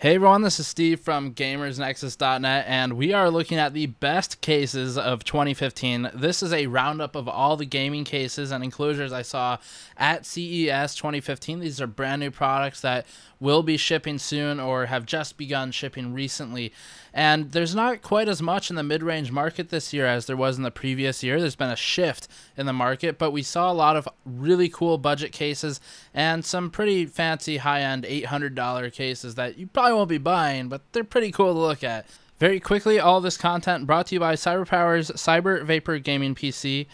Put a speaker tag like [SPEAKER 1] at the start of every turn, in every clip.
[SPEAKER 1] Hey everyone, this is Steve from GamersNexus.net, and we are looking at the best cases of 2015. This is a roundup of all the gaming cases and enclosures I saw at CES 2015. These are brand new products that will be shipping soon or have just begun shipping recently. And there's not quite as much in the mid-range market this year as there was in the previous year. There's been a shift in the market, but we saw a lot of really cool budget cases and some pretty fancy high-end $800 cases that you probably won't be buying, but they're pretty cool to look at. Very quickly, all this content brought to you by CyberPower's Cyber Vapor Gaming PC.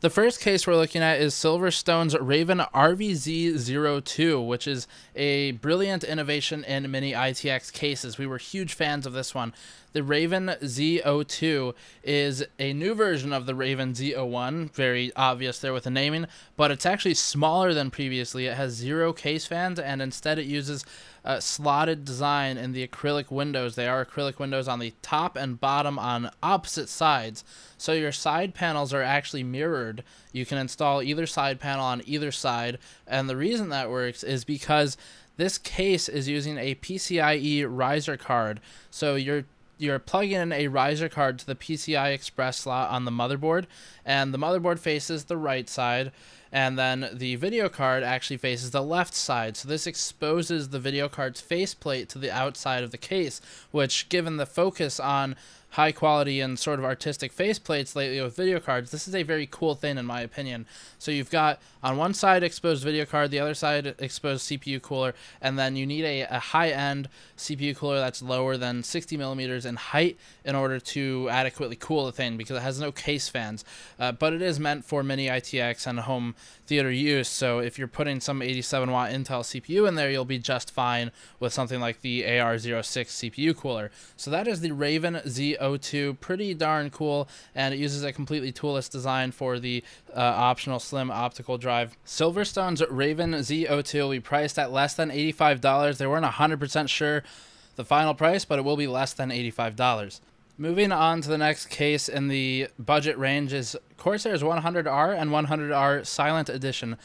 [SPEAKER 1] The first case we're looking at is Silverstone's Raven RVZ02, which is a brilliant innovation in mini ITX cases. We were huge fans of this one. The Raven Z02 is a new version of the Raven Z01, very obvious there with the naming, but it's actually smaller than previously. It has 0 case fans, and instead it uses a slotted design in the acrylic windows. They are acrylic windows on the top and bottom on opposite sides, so your side panels are actually mirrored. You can install either side panel on either side, and the reason that works is because this case is using a PCIe riser card, so you're plugging in a riser card to the PCI Express slot on the motherboard, and the motherboard faces the right side, and then the video card actually faces the left side. So this exposes the video card's faceplate to the outside of the case, which, given the focus on high quality and sort of artistic faceplates lately with video cards, this is a very cool thing in my opinion. So you've got on one side exposed video card, the other side exposed CPU cooler, and then you need a high-end CPU cooler that's lower than 60 millimeters in height in order to adequately cool the thing, because it has no case fans. But it is meant for mini ITX and home theater use, so if you're putting some 87 watt Intel CPU in there, you'll be just fine with something like the AR06 CPU cooler. So that is the Raven Z02, pretty darn cool, and it uses a completely toolless design for the optional slim optical drive. Silverstone's Raven Z02 will be priced at less than $85. They weren't 100% sure the final price, but it will be less than $85. Moving on to the next case in the budget range is Corsair's 100R and 100R Silent Edition.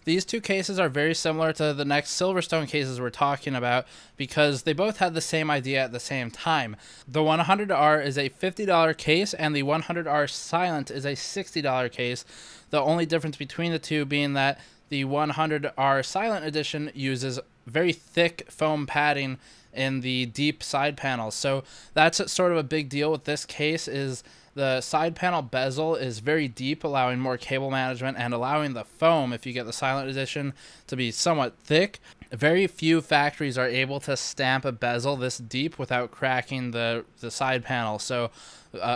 [SPEAKER 1] These two cases are very similar to the next Silverstone cases we're talking about because they both had the same idea at the same time. The 100R is a $50 case and the 100R Silent is a $60 case. The only difference between the two being that the 100R Silent Edition uses very thick foam padding in the deep side panels. So that's sort of a big deal with this case, is the side panel bezel is very deep, allowing more cable management and allowing the foam, if you get the Silent Edition, to be somewhat thick. Very few factories are able to stamp a bezel this deep without cracking the side panel. So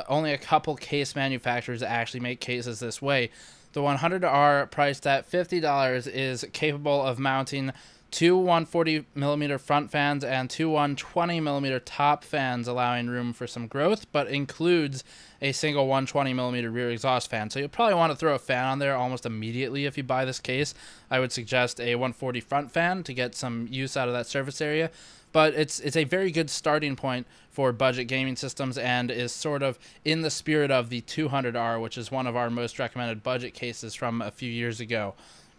[SPEAKER 1] only a couple case manufacturers actually make cases this way. The 100R, priced at $50, is capable of mounting two 140mm front fans and two 120mm top fans, allowing room for some growth, but includes a single 120mm rear exhaust fan. So you'll probably want to throw a fan on there almost immediately if you buy this case. I would suggest a 140 front fan to get some use out of that surface area. But it's a very good starting point for budget gaming systems and is sort of in the spirit of the 200R, which is one of our most recommended budget cases from a few years ago.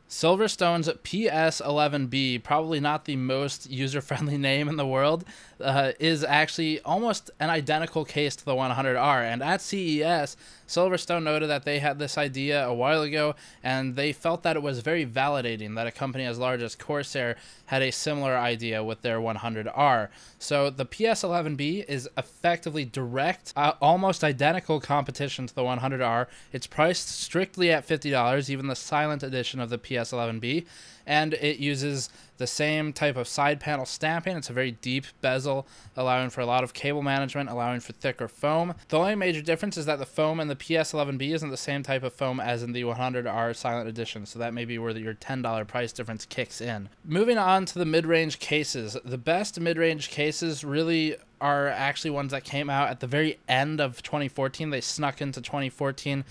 [SPEAKER 1] Silverstone's PS11B, probably not the most user-friendly name in the world, is actually almost an identical case to the 100R. And at CES, Silverstone noted that they had this idea a while ago, and they felt that it was very validating that a company as large as Corsair had a similar idea with their 100R. So the PS11B is effectively direct, almost identical competition to the 100R. It's priced strictly at $50, even the Silent Edition of the PS11B, and it uses the same type of side panel stamping. It's a very deep bezel, allowing for a lot of cable management, allowing for thicker foam. The only major difference is that the foam in the PS11B isn't the same type of foam as in the 100R Silent Edition, so that may be where your $10 price difference kicks in. Moving on to the mid-range cases. The best mid-range cases really are actually ones that came out at the very end of 2014. They snuck into 2014.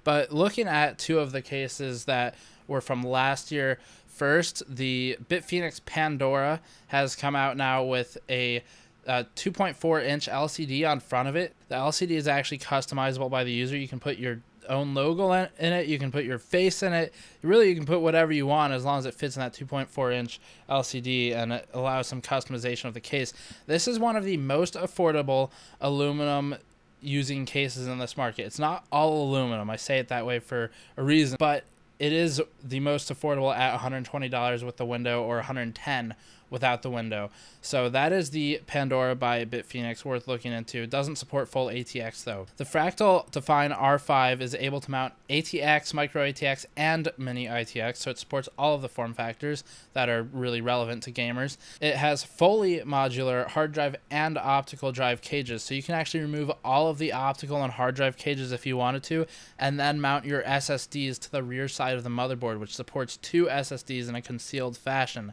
[SPEAKER 1] But looking at two of the cases that were from last year, first, the BitPhoenix Pandora has come out now with a 2.4-inch LCD on front of it. The LCD is actually customizable by the user. You can put your own logo in it. You can put your face in it. Really, you can put whatever you want as long as it fits in that 2.4-inch LCD, and it allows some customization of the case. This is one of the most affordable aluminum using cases in this market. It's not all aluminum. I say it that way for a reason, but it is the most affordable at $120 with the window, or $110 without the window. So that is the Pandora by BitPhoenix, worth looking into. It doesn't support full ATX though. The Fractal Define R5 is able to mount ATX, micro ATX, and mini ITX, so it supports all of the form factors that are really relevant to gamers. It has fully modular hard drive and optical drive cages, so you can actually remove all of the optical and hard drive cages if you wanted to, and then mount your SSDs to the rear side of the motherboard, which supports 2 SSDs in a concealed fashion.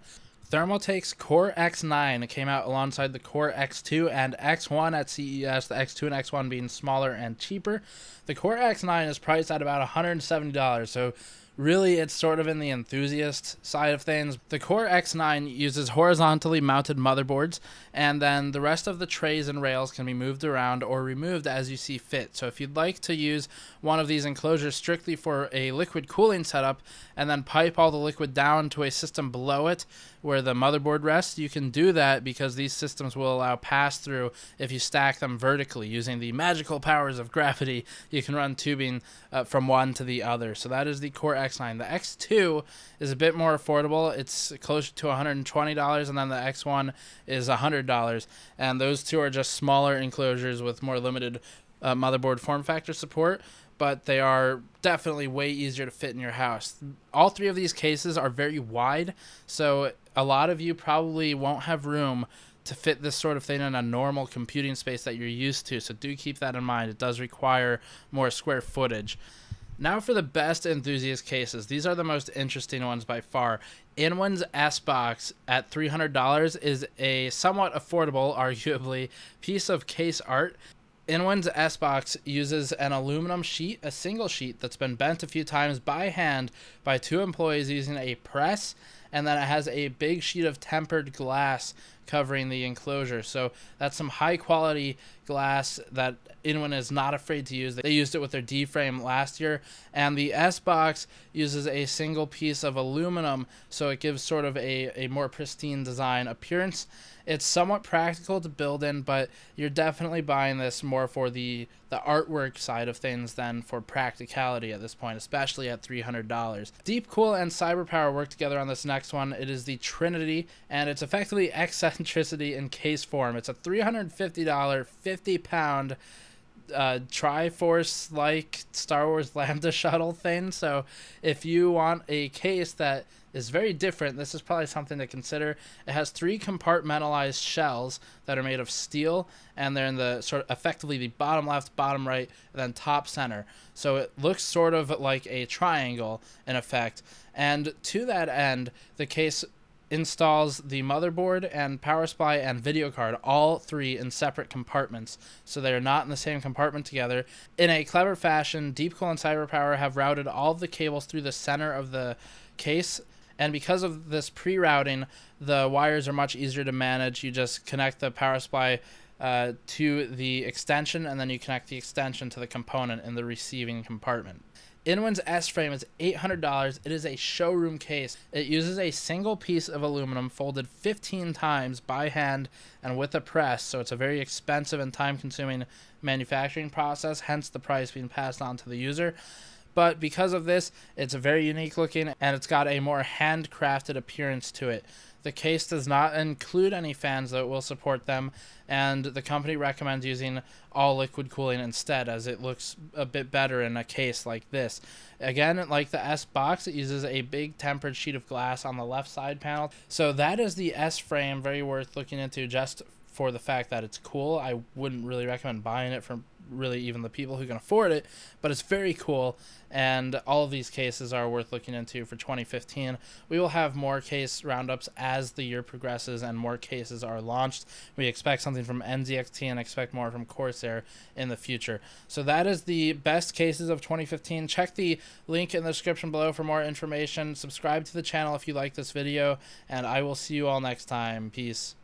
[SPEAKER 1] Thermaltake Score X9 came out alongside the Core X2 and X1 at CES, the X2 and X1 being smaller and cheaper. The Core X9 is priced at about $170, so really it's sort of in the enthusiast side of things. The Core X9 uses horizontally mounted motherboards, and then the rest of the trays and rails can be moved around or removed as you see fit. So if you'd like to use one of these enclosures strictly for a liquid cooling setup and then pipe all the liquid down to a system below it where the motherboard rests, you can do that because these systems will allow pass-through if you stack them vertically. Using the magical powers of gravity, you can run tubing from one to the other. So that is the Core X9. The X2 is a bit more affordable. It's closer to $120, and then the X1 is $100. And those two are just smaller enclosures with more limited motherboard form factor support, but they are definitely way easier to fit in your house. All 3 of these cases are very wide, so a lot of you probably won't have room to fit this sort of thing in a normal computing space that you're used to, so do keep that in mind. It does require more square footage. Now for the best enthusiast cases. These are the most interesting ones by far. Inwin's S-Box at $300 is a somewhat affordable, arguably, piece of case art. Inwin's S-Box uses an aluminum sheet, a single sheet that's been bent a few times by hand by 2 employees using a press, and then it has a big sheet of tempered glass covering the enclosure. So that's some high quality glass that Inwin is not afraid to use. They used it with their D-frame last year, and the S-Box uses a single piece of aluminum, so it gives sort of a more pristine design appearance. It's somewhat practical to build in, but you're definitely buying this more for the artwork side of things than for practicality at this point, especially at $300. Deep Cool and Cyberpower work together on this next one. It is the Trinity, and it's effectively eccentricity in case form. It's a $350, 50-pound Triforce like Star Wars Lambda shuttle thing. So if you want a case that is very different, this is probably something to consider. It has 3 compartmentalized shells that are made of steel, and they're in the sort of effectively the bottom left, bottom right, and then top center. So it looks sort of like a triangle in effect. And to that end, the case installs the motherboard and power supply and video card, all 3 in separate compartments, so they're not in the same compartment together. In a clever fashion, Deep Cool and Cyberpower have routed all of the cables through the center of the case, and because of this pre-routing, the wires are much easier to manage. You just connect the power supply to the extension, and then you connect the extension to the component in the receiving compartment. Inwin's S-Frame is $800. It is a showroom case. It uses a single piece of aluminum folded 15 times by hand and with a press, so it's a very expensive and time-consuming manufacturing process, hence the price being passed on to the user. But because of this, it's very unique looking, and it's got a more handcrafted appearance to it. The case does not include any fans, though it will support them, and the company recommends using all liquid cooling instead, as it looks a bit better in a case like this. Again, like the S-Box, it uses a big tempered sheet of glass on the left side panel. So that is the S-Frame, very worth looking into just for the fact that it's cool. I wouldn't really recommend buying it from really even the people who can afford it, but it's very cool, and all of these cases are worth looking into for 2015. We will have more case roundups as the year progresses and more cases are launched. We expect something from NZXT and expect more from Corsair in the future. So that is the best cases of 2015. Check the link in the description below for more information. Subscribe to the channel if you like this video, and I will see you all next time. Peace.